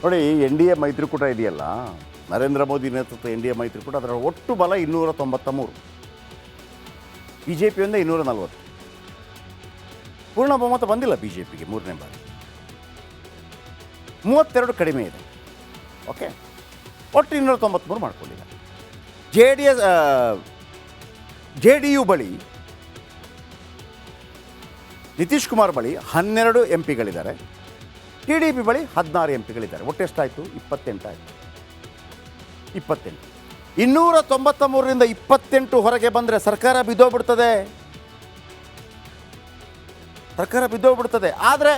ನೋಡಿ, N D A ಮೈತ್ರಿಕೂಟ ಇದೆಯಲ್ಲ, ನರೇಂದ್ರ ಮೋದಿ ನೇತೃತ್ವ ಎನ್ ಡಿ ಎ ಮೈತ್ರಿಕೂಟ, ಅದರ ಒಟ್ಟು ಬಲ 293, ಬಿ ಜೆ ಪಿಯಿಂದ 240. ಪೂರ್ಣ ಬಹುಮತ ಬಂದಿಲ್ಲ ಬಿ ಜೆ ಪಿಗೆ ಮೂರನೇ ಬಾರಿ, 32 ಕಡಿಮೆ ಇದೆ. ಓಕೆ, ಒಟ್ಟು 293 ಮಾಡ್ಕೊಂಡಿಲ್ಲ. ಜೆ ಡಿ ಯು ಬಳಿ, ನಿತೀಶ್ ಕುಮಾರ್ ಬಳಿ 12 ಎಂ ಪಿಗಳಿದ್ದಾರೆ, ಟಿ ಡಿ ಪಿ ಬಳಿ 16 ಎಂ ಪಿಗಳಿದ್ದಾರೆ. ಒಟ್ಟು ಎಷ್ಟಾಯಿತು? 28 ಆಯಿತು. 28, 293ರಿಂದ 28 ಹೊರಗೆ ಬಂದರೆ ಸರ್ಕಾರ ಬಿದ್ದೋಗ್ಬಿಡ್ತದೆ. ಆದರೆ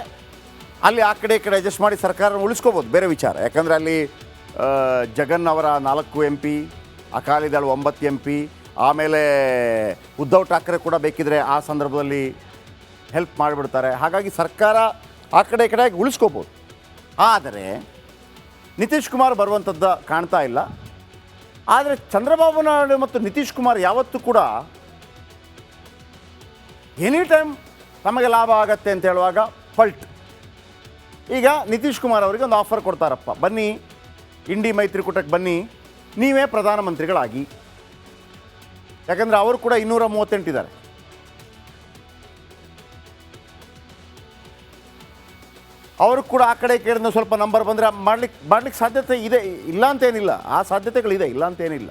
ಅಲ್ಲಿ ಆ ಕಡೆ ಈ ಕಡೆ ಅಡ್ಜಸ್ಟ್ ಮಾಡಿ ಸರ್ಕಾರ ಉಳಿಸ್ಕೋಬೋದು, ಬೇರೆ ವಿಚಾರ. ಯಾಕಂದರೆ ಅಲ್ಲಿ ಜಗನ್ ಅವರ 4 M P, Akali Dal 9 M P, ಆಮೇಲೆ ಉದ್ಧವ್ ಠಾಕ್ರೆ ಕೂಡ ಬೇಕಿದ್ರೆ ಆ ಸಂದರ್ಭದಲ್ಲಿ ಹೆಲ್ಪ್ ಮಾಡಿಬಿಡ್ತಾರೆ. ಹಾಗಾಗಿ ಸರ್ಕಾರ ಆ ಕಡೆ ಈ ಕಡೆಯಾಗಿ ಉಳಿಸ್ಕೋಬೋದು. ಆದರೆ ನಿತೀಶ್ ಕುಮಾರ್ ಬರುವಂಥದ್ದು ಕಾಣ್ತಾ ಇಲ್ಲ. ಆದರೆ ಚಂದ್ರಬಾಬು ನಾಯ್ಡು ಮತ್ತು ನಿತೀಶ್ ಕುಮಾರ್ ಯಾವತ್ತೂ ಕೂಡ ಎನಿ ಟೈಮ್ ತಮಗೆ ಲಾಭ ಆಗತ್ತೆ ಅಂತ ಹೇಳುವಾಗ ಪಲ್ಟ್. ಈಗ ನಿತೀಶ್ ಕುಮಾರ್ ಅವರಿಗೆ ಒಂದು ಆಫರ್ ಕೊಡ್ತಾರಪ್ಪ, ಬನ್ನಿ ಇಂಡಿ ಮೈತ್ರಿಕೂಟಕ್ಕೆ ಬನ್ನಿ, ನೀವೇ ಪ್ರಧಾನಮಂತ್ರಿಗಳಾಗಿ. ಯಾಕಂದರೆ ಅವರು ಕೂಡ 238 ಇದ್ದಾರೆ. ಅವರು ಕೂಡ ಆ ಕಡೆ ಕೇಳಿದ ಸ್ವಲ್ಪ ನಂಬರ್ ಬಂದರೆ ಮಾಡ್ಲಿಕ್ಕೆ ಸಾಧ್ಯತೆ ಇದೆ, ಇಲ್ಲ ಅಂತೇನಿಲ್ಲ. ಆ ಸಾಧ್ಯತೆಗಳಿದೆ, ಇಲ್ಲ ಅಂತೇನಿಲ್ಲ.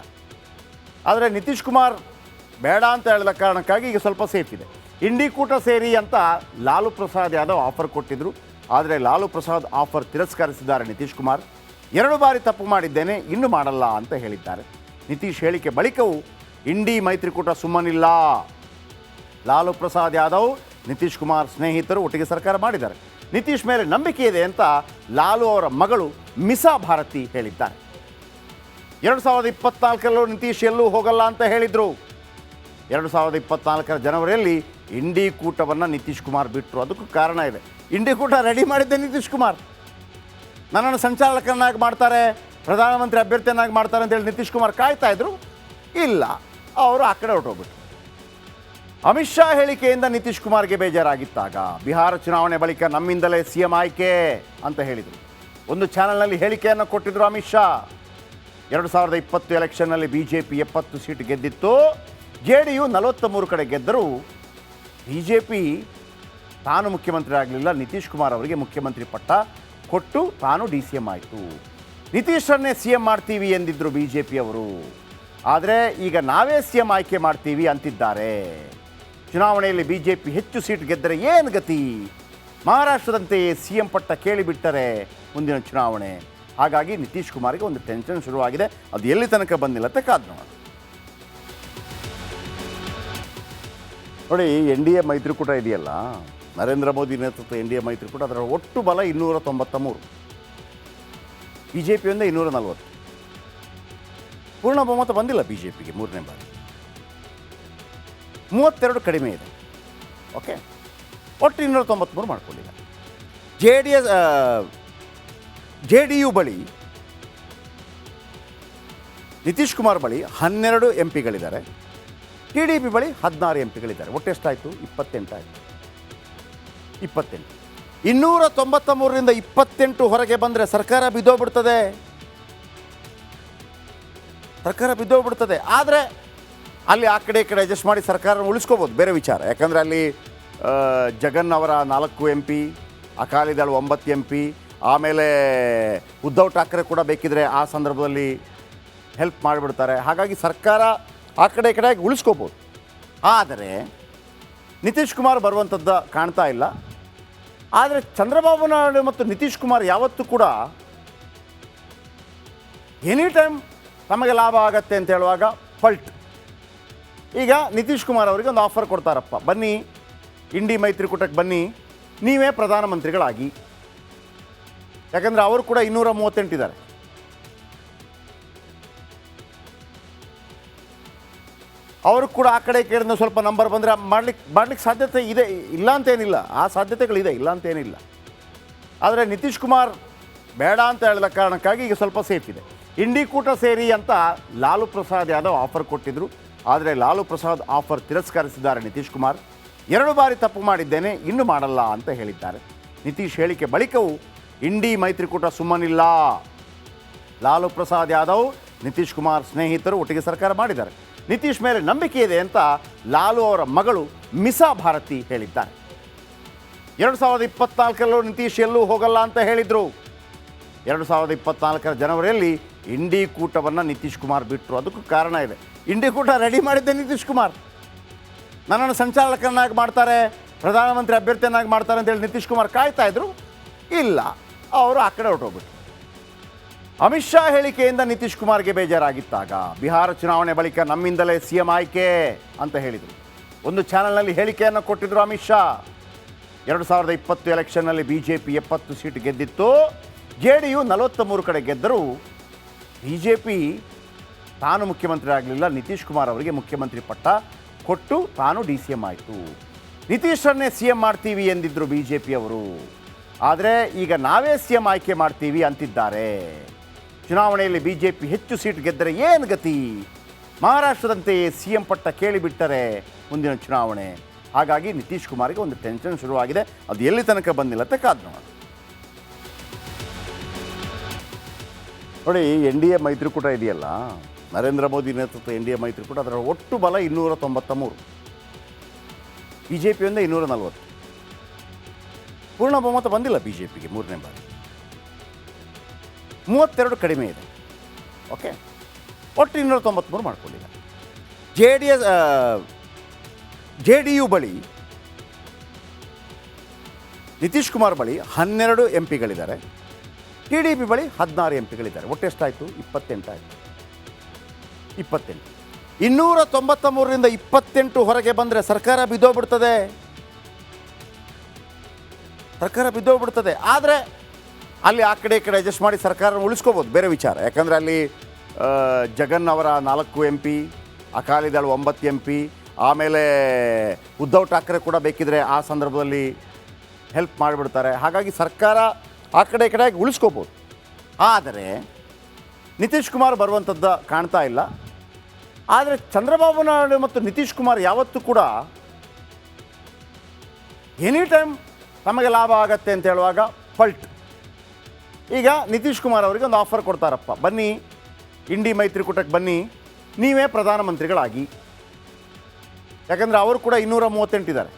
ಆದರೆ ನಿತೀಶ್ ಕುಮಾರ್ ಬೇಡ ಅಂತ ಹೇಳಿದ ಕಾರಣಕ್ಕಾಗಿ ಈಗ ಸ್ವಲ್ಪ ಸೇಫ್ ಇದೆ. ಇಂಡಿ ಕೂಟ ಸೇರಿ ಅಂತ ಲಾಲು ಪ್ರಸಾದ್ ಯಾದವ್ ಆಫರ್ ಕೊಟ್ಟಿದ್ದರು. ಆದರೆ ಲಾಲು ಪ್ರಸಾದ್ ಆಫರ್ ತಿರಸ್ಕರಿಸಿದ್ದಾರೆ ನಿತೀಶ್ ಕುಮಾರ್. 2 ಬಾರಿ ತಪ್ಪು ಮಾಡಿದ್ದೇನೆ, ಇನ್ನು ಮಾಡಲ್ಲ ಅಂತ ಹೇಳಿದ್ದಾರೆ. ನಿತೀಶ್ ಹೇಳಿಕೆ ಬಳಿಕವೂ ಇಂಡಿ ಮೈತ್ರಿಕೂಟ ಸುಮ್ಮನಿಲ್ಲ. ಲಾಲು ಪ್ರಸಾದ್ ಯಾದವ್, ನಿತೀಶ್ ಕುಮಾರ್ ಸ್ನೇಹಿತರು ಒಟ್ಟಿಗೆ ಸರ್ಕಾರ ಮಾಡಿದ್ದಾರೆ. ನಿತೀಶ್ ಮೇಲೆ ನಂಬಿಕೆ ಇದೆ ಅಂತ ಲಾಲು ಅವರ ಮಗಳು ಮಿಸಾ ಭಾರತಿ ಹೇಳಿದ್ದಾರೆ. 2024ರಲ್ಲೂ ನಿತೀಶ್ ಎಲ್ಲೂ ಹೋಗಲ್ಲ ಅಂತ ಹೇಳಿದರು. 2024ರ ಜನವರಿಯಲ್ಲಿ ಇಂಡಿ ಕೂಟವನ್ನು ನಿತೀಶ್ ಕುಮಾರ್ ಬಿಟ್ಟರು. ಅದಕ್ಕೂ ಕಾರಣ ಇದೆ. ಇಂಡಿ ಕೂಟ ರೆಡಿ ಮಾಡಿದ್ದೆ ನಿತೀಶ್ ಕುಮಾರ್. ನನ್ನನ್ನು ಸಂಚಾಲಕನಾಗಿ ಮಾಡ್ತಾರೆ, ಪ್ರಧಾನಮಂತ್ರಿ ಅಭ್ಯರ್ಥಿಯನ್ನಾಗಿ ಮಾಡ್ತಾರೆ ಅಂತೇಳಿ ನಿತೀಶ್ ಕುಮಾರ್ ಕಾಯ್ತಾ ಇದ್ರು. ಇಲ್ಲ, ಅವರು ಆ ಕಡೆ ಹೊರಟೋಗ್ಬಿಟ್ರು. ಅಮಿತ್ ಶಾ ಹೇಳಿಕೆಯಿಂದ ನಿತೀಶ್ ಕುಮಾರ್ಗೆ ಬೇಜಾರಾಗಿದ್ದಾಗ ಬಿಹಾರ ಚುನಾವಣೆ ಬಳಿಕ ನಮ್ಮಿಂದಲೇ CM ಆಯ್ಕೆ ಅಂತ ಹೇಳಿದರು. ಒಂದು ಚಾನಲ್ನಲ್ಲಿ ಹೇಳಿಕೆಯನ್ನು ಕೊಟ್ಟಿದ್ದರು ಅಮಿತ್ ಶಾ. 2020 ಎಲೆಕ್ಷನ್ನಲ್ಲಿ BJP 70 ಸೀಟ್ ಗೆದ್ದಿತ್ತು, JDU 43 ಕಡೆ ಗೆದ್ದರೂ BJP ತಾನು ಮುಖ್ಯಮಂತ್ರಿ ಆಗಲಿಲ್ಲ. ನಿತೀಶ್ ಕುಮಾರ್ ಅವರಿಗೆ ಮುಖ್ಯಮಂತ್ರಿ ಪಟ್ಟ ಕೊಟ್ಟು ತಾನು DCM ಆಯಿತು. ನಿತೀಶರನ್ನೇ CM ಮಾಡ್ತೀವಿ ಎಂದಿದ್ದರು BJP ಅವರು. ಆದರೆ ಈಗ ನಾವೇ CM ಆಯ್ಕೆ ಮಾಡ್ತೀವಿ ಅಂತಿದ್ದಾರೆ. ಚುನಾವಣೆಯಲ್ಲಿ BJP ಹೆಚ್ಚು ಸೀಟ್ ಗೆದ್ದರೆ ಏನು ಗತಿ? ಮಹಾರಾಷ್ಟ್ರದಂತೆಯೇ CM ಪಟ್ಟ ಕೇಳಿಬಿಟ್ಟರೆ ಮುಂದಿನ ಚುನಾವಣೆ. ಹಾಗಾಗಿ ನಿತೀಶ್ ಕುಮಾರ್ಗೆ ಒಂದು ಟೆನ್ಷನ್ ಶುರುವಾಗಿದೆ. ಅದು ಎಲ್ಲಿ ತನಕ ಬಂದಿಲ್ಲ ಅಂತ ಕಾದು ನೋಡೋಣ. ನೋಡಿ, ಎನ್ ಡಿ ಎ ಮೈತ್ರಿಕೂಟ ಇದೆಯಲ್ಲ, ನರೇಂದ್ರ ಮೋದಿ ನೇತೃತ್ವ ಎನ್ ಡಿ ಎ ಮೈತ್ರಿಕೂಟ, ಅದರ ಒಟ್ಟು ಬಲ 293, ಬಿ ಜೆ ಪಿಯಿಂದ 240. ಪೂರ್ಣ ಬಹುಮತ ಬಂದಿಲ್ಲ ಬಿ ಜೆ ಪಿಗೆ ಮೂರನೇ ಬಾರಿ, 32 ಕಡಿಮೆ ಇದೆ. ಓಕೆ, ಒಟ್ಟು 293 ಮಾಡ್ಕೊಂಡಿಲ್ಲ. ಜೆ ಡಿ ಯು ಬಳಿ, ನಿತೀಶ್ ಕುಮಾರ್ ಬಳಿ 12 ಎಂ ಪಿಗಳಿದ್ದಾರೆ, ಟಿ ಡಿ ಪಿ ಬಳಿ 16 ಎಂ ಪಿಗಳಿದ್ದಾರೆ. ಒಟ್ಟು ಎಷ್ಟಾಯಿತು? 28 ಆಯಿತು. 28, 293ರಿಂದ 28 ಹೊರಗೆ ಬಂದರೆ ಸರ್ಕಾರ ಬಿದ್ದೋಗ್ಬಿಡ್ತದೆ. ಆದರೆ ಅಲ್ಲಿ ಆ ಕಡೆ ಈ ಕಡೆ ಅಡ್ಜಸ್ಟ್ ಮಾಡಿ ಸರ್ಕಾರ ಉಳಿಸ್ಕೋಬೋದು, ಬೇರೆ ವಿಚಾರ. ಯಾಕಂದರೆ ಅಲ್ಲಿ ಜಗನ್ ಅವರ 4 M P, Akali Dal 9 M P, ಆಮೇಲೆ ಉದ್ಧವ್ ಠಾಕ್ರೆ ಕೂಡ ಬೇಕಿದ್ರೆ ಆ ಸಂದರ್ಭದಲ್ಲಿ ಹೆಲ್ಪ್ ಮಾಡಿಬಿಡ್ತಾರೆ. ಹಾಗಾಗಿ ಸರ್ಕಾರ ಆ ಕಡೆ ಈ ಕಡೆಯಾಗಿ ಉಳಿಸ್ಕೋಬೋದು. ಆದರೆ ನಿತೀಶ್ ಕುಮಾರ್ ಬರುವಂಥದ್ದು ಕಾಣ್ತಾ ಇಲ್ಲ. ಆದರೆ ಚಂದ್ರಬಾಬು ನಾಯ್ಡು ಮತ್ತು ನಿತೀಶ್ ಕುಮಾರ್ ಯಾವತ್ತೂ ಕೂಡ ಎನಿ ಟೈಮ್ ತಮಗೆ ಲಾಭ ಆಗತ್ತೆ ಅಂತ ಹೇಳುವಾಗ ಪಲ್ಟ್. ಈಗ ನಿತೀಶ್ ಕುಮಾರ್ ಅವರಿಗೆ ಒಂದು ಆಫರ್ ಕೊಡ್ತಾರಪ್ಪ, ಬನ್ನಿ ಇಂಡಿ ಮೈತ್ರಿಕೂಟಕ್ಕೆ ಬನ್ನಿ, ನೀವೇ ಪ್ರಧಾನಮಂತ್ರಿಗಳಾಗಿ. ಯಾಕಂದರೆ ಅವರು ಕೂಡ 238 ಇದ್ದಾರೆ. ಅವರು ಕೂಡ ಆ ಕಡೆ ಕೇಳಿದ ಸ್ವಲ್ಪ ನಂಬರ್ ಬಂದರೆ ಮಾಡ್ಲಿಕ್ಕೆ ಸಾಧ್ಯತೆ ಇದೆ, ಇಲ್ಲ ಅಂತೇನಿಲ್ಲ. ಆ ಸಾಧ್ಯತೆಗಳಿದೆ, ಇಲ್ಲ ಅಂತೇನಿಲ್ಲ. ಆದರೆ ನಿತೀಶ್ ಕುಮಾರ್ ಬೇಡ ಅಂತ ಹೇಳಿದ ಕಾರಣಕ್ಕಾಗಿ ಈಗ ಸ್ವಲ್ಪ ಸೇಫ್ ಇದೆ. ಇಂಡಿ ಕೂಟ ಸೇರಿ ಅಂತ ಲಾಲು ಪ್ರಸಾದ್ ಯಾದವ್ ಆಫರ್ ಕೊಟ್ಟಿದ್ದರು. ಆದರೆ ಲಾಲು ಪ್ರಸಾದ್ ಆಫರ್ ತಿರಸ್ಕರಿಸಿದ್ದಾರೆ ನಿತೀಶ್ ಕುಮಾರ್. 2 ಬಾರಿ ತಪ್ಪು ಮಾಡಿದ್ದೇನೆ, ಇನ್ನು ಮಾಡಲ್ಲ ಅಂತ ಹೇಳಿದ್ದಾರೆ. ನಿತೀಶ್ ಹೇಳಿಕೆ ಬಳಿಕವೂ ಇಂಡಿ ಮೈತ್ರಿಕೂಟ ಸುಮ್ಮನಿಲ್ಲ. ಲಾಲು ಪ್ರಸಾದ್ ಯಾದವ್, ನಿತೀಶ್ ಕುಮಾರ್ ಸ್ನೇಹಿತರು ಒಟ್ಟಿಗೆ ಸರ್ಕಾರ ಮಾಡಿದ್ದಾರೆ. ನಿತೀಶ್ ಮೇಲೆ ನಂಬಿಕೆ ಇದೆ ಅಂತ ಲಾಲು ಅವರ ಮಗಳು ಮಿಸಾ ಭಾರತಿ ಹೇಳಿದ್ದಾರೆ. 2024 ನಿತೀಶ್ ಎಲ್ಲೂ ಹೋಗಲ್ಲ ಅಂತ ಹೇಳಿದರು. 2024 ಜನವರಿಯಲ್ಲಿ ಇಂಡಿ ಕೂಟವನ್ನು ನಿತೀಶ್ ಕುಮಾರ್ ಬಿಟ್ಟರು. ಅದಕ್ಕೂ ಕಾರಣ ಇದೆ. ಇಂಡಿ ಕೂಟ ರೆಡಿ ಮಾಡಿದ್ದೆ ನಿತೀಶ್ ಕುಮಾರ್. ನನ್ನನ್ನು ಸಂಚಾಲಕರನ್ನಾಗಿ ಮಾಡ್ತಾರೆ, ಪ್ರಧಾನಮಂತ್ರಿ ಅಭ್ಯರ್ಥಿಯನ್ನಾಗಿ ಮಾಡ್ತಾರೆ ಅಂತೇಳಿ ನಿತೀಶ್ ಕುಮಾರ್ ಕಾಯ್ತಾ ಇದ್ರು. ಇಲ್ಲ, ಅವರು ಆ ಕಡೆ ಹೊರಟೋಗ್ಬಿಟ್ರು. ಅಮಿತ್ ಶಾ ಹೇಳಿಕೆಯಿಂದ ನಿತೀಶ್ ಕುಮಾರ್ಗೆ ಬೇಜಾರಾಗಿತ್ತಾಗ ಬಿಹಾರ ಚುನಾವಣೆ ಬಳಿಕ ನಮ್ಮಿಂದಲೇ CM ಆಯ್ಕೆ ಅಂತ ಹೇಳಿದರು. ಒಂದು ಚಾನಲ್ನಲ್ಲಿ ಹೇಳಿಕೆಯನ್ನು ಕೊಟ್ಟಿದ್ದರು ಅಮಿತ್ ಶಾ. 2020 ಎಲೆಕ್ಷನ್ನಲ್ಲಿ BJP 70 ಸೀಟ್ ಗೆದ್ದಿತ್ತು. JDU 43 ಕಡೆ ಗೆದ್ದರೂ BJP ತಾನು ಮುಖ್ಯಮಂತ್ರಿ ಆಗಲಿಲ್ಲ. ನಿತೀಶ್ ಕುಮಾರ್ ಅವರಿಗೆ ಮುಖ್ಯಮಂತ್ರಿ ಪಟ್ಟ ಕೊಟ್ಟು ತಾನು DCM ಆಯಿತು. ನಿತೀಶರನ್ನೇ CM ಮಾಡ್ತೀವಿ ಎಂದಿದ್ದರು BJP ಅವರು. ಆದರೆ ಈಗ ನಾವೇ CM ಆಯ್ಕೆ ಮಾಡ್ತೀವಿ ಅಂತಿದ್ದಾರೆ. ಚುನಾವಣೆಯಲ್ಲಿ BJP ಹೆಚ್ಚು ಸೀಟ್ ಗೆದ್ದರೆ ಏನು ಗತಿ? ಮಹಾರಾಷ್ಟ್ರದಂತೆಯೇ CM ಪಟ್ಟ ಕೇಳಿಬಿಟ್ಟರೆ ಮುಂದಿನ ಚುನಾವಣೆ. ಹಾಗಾಗಿ ನಿತೀಶ್ ಕುಮಾರ್ಗೆ ಒಂದು ಟೆನ್ಷನ್ ಶುರುವಾಗಿದೆ. ಅದು ಎಲ್ಲಿ ತನಕ ಬಂದಿಲ್ಲ ಅಂತ ಕಾದು ನೋಡೋಣ. ನೋಡಿ, NDA ಮೈತ್ರಿಕೂಟ ಇದೆಯಲ್ಲ, ನರೇಂದ್ರ ಮೋದಿ ನೇತೃತ್ವ NDA ಮೈತ್ರಿಕೂಟ, ಅದರ ಒಟ್ಟು ಬಲ 293, BJP ಒಂದೇ 240. ಪೂರ್ಣ ಬಹುಮತ ಬಂದಿಲ್ಲ BJPಗೆ ಮೂರನೇ ಬಾರಿ. 32 ಕಡಿಮೆ ಇದೆ. ಓಕೆ, ಒಟ್ಟು 293 ಮಾಡ್ಕೊಂಡಿದ್ದಾರೆ. JDU ಬಳಿ, ನಿತೀಶ್ ಕುಮಾರ್ ಬಳಿ 12 MP ಗಳಿದ್ದಾರೆ. TDP ಬಳಿ 16 MP ಗಳಿದ್ದಾರೆ. ಒಟ್ಟು ಎಷ್ಟಾಯಿತು? 28 ಆಯಿತು. 28. 293ರಿಂದ 28 ಹೊರಗೆ ಬಂದರೆ ಸರ್ಕಾರ ಬಿದ್ದೋಗ್ಬಿಡ್ತದೆ. ಆದರೆ ಅಲ್ಲಿ ಆ ಕಡೆ ಈ ಕಡೆ ಅಡ್ಜಸ್ಟ್ ಮಾಡಿ ಸರ್ಕಾರ ಉಳಿಸ್ಕೋಬೋದು, ಬೇರೆ ವಿಚಾರ. ಯಾಕಂದರೆ ಅಲ್ಲಿ ಜಗನ್ ಅವರ 4 MP, ಅಕಾಲಿದಳ 9 MP, ಆಮೇಲೆ ಉದ್ಧವ್ ಠಾಕ್ರೆ ಕೂಡ ಬೇಕಿದ್ರೆ ಆ ಸಂದರ್ಭದಲ್ಲಿ ಹೆಲ್ಪ್ ಮಾಡಿಬಿಡ್ತಾರೆ. ಹಾಗಾಗಿ ಸರ್ಕಾರ ಆ ಕಡೆ ಈ ಕಡೆ ಉಳಿಸ್ಕೋಬೋದು. ಆದರೆ ನಿತೀಶ್ ಕುಮಾರ್ ಬರುವಂಥದ್ದು ಕಾಣ್ತಾ ಇಲ್ಲ. ಆದರೆ ಚಂದ್ರಬಾಬು ನಾಯ್ಡು ಮತ್ತು ನಿತೀಶ್ ಕುಮಾರ್ ಯಾವತ್ತೂ ಕೂಡ ಎನಿ ಟೈಮ್ ತಮಗೆ ಲಾಭ ಆಗತ್ತೆ ಅಂತ ಹೇಳುವಾಗ ಪಲ್ಟ್. ಈಗ ನಿತೀಶ್ ಕುಮಾರ್ ಅವರಿಗೆ ಒಂದು ಆಫರ್ ಕೊಡ್ತಾರಪ್ಪ, ಬನ್ನಿ ಇಂಡಿ ಮೈತ್ರಿಕೂಟಕ್ಕೆ ಬನ್ನಿ, ನೀವೇ ಪ್ರಧಾನಮಂತ್ರಿಗಳಾಗಿ. ಯಾಕಂದರೆ ಅವರು ಕೂಡ 238 ಇದ್ದಾರೆ.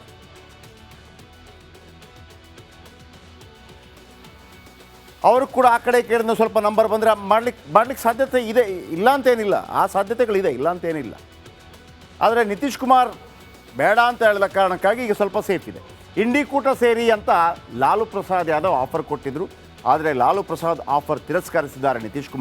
ಅವರು ಕೂಡ ಆ ಕಡೆ ಕೇಳಿದ ಸ್ವಲ್ಪ ನಂಬರ್ ಬಂದರೆ ಮಾಡ್ಲಿಕ್ಕೆ ಸಾಧ್ಯತೆ ಇದೆ, ಇಲ್ಲ ಅಂತೇನಿಲ್ಲ. ಆ ಸಾಧ್ಯತೆಗಳಿದೆ, ಇಲ್ಲ ಅಂತೇನಿಲ್ಲ. ಆದರೆ ನಿತೀಶ್ ಕುಮಾರ್ ಬೇಡ ಅಂತ ಹೇಳಿದ ಕಾರಣಕ್ಕಾಗಿ ಈಗ ಸ್ವಲ್ಪ ಸೇಫ್ ಇದೆ. ಇಂಡಿ ಕೂಟ ಸೇರಿ ಅಂತ ಲಾಲು ಪ್ರಸಾದ್ ಯಾದವ್ ಆಫರ್ ಕೊಟ್ಟಿದ್ದರು. ಆದರೆ ಲಾಲು ಪ್ರಸಾದ್ ಆಫರ್ ತಿರಸ್ಕರಿಸಿದ್ದಾರೆ ನಿತೀಶ್ ಕುಮಾರ್.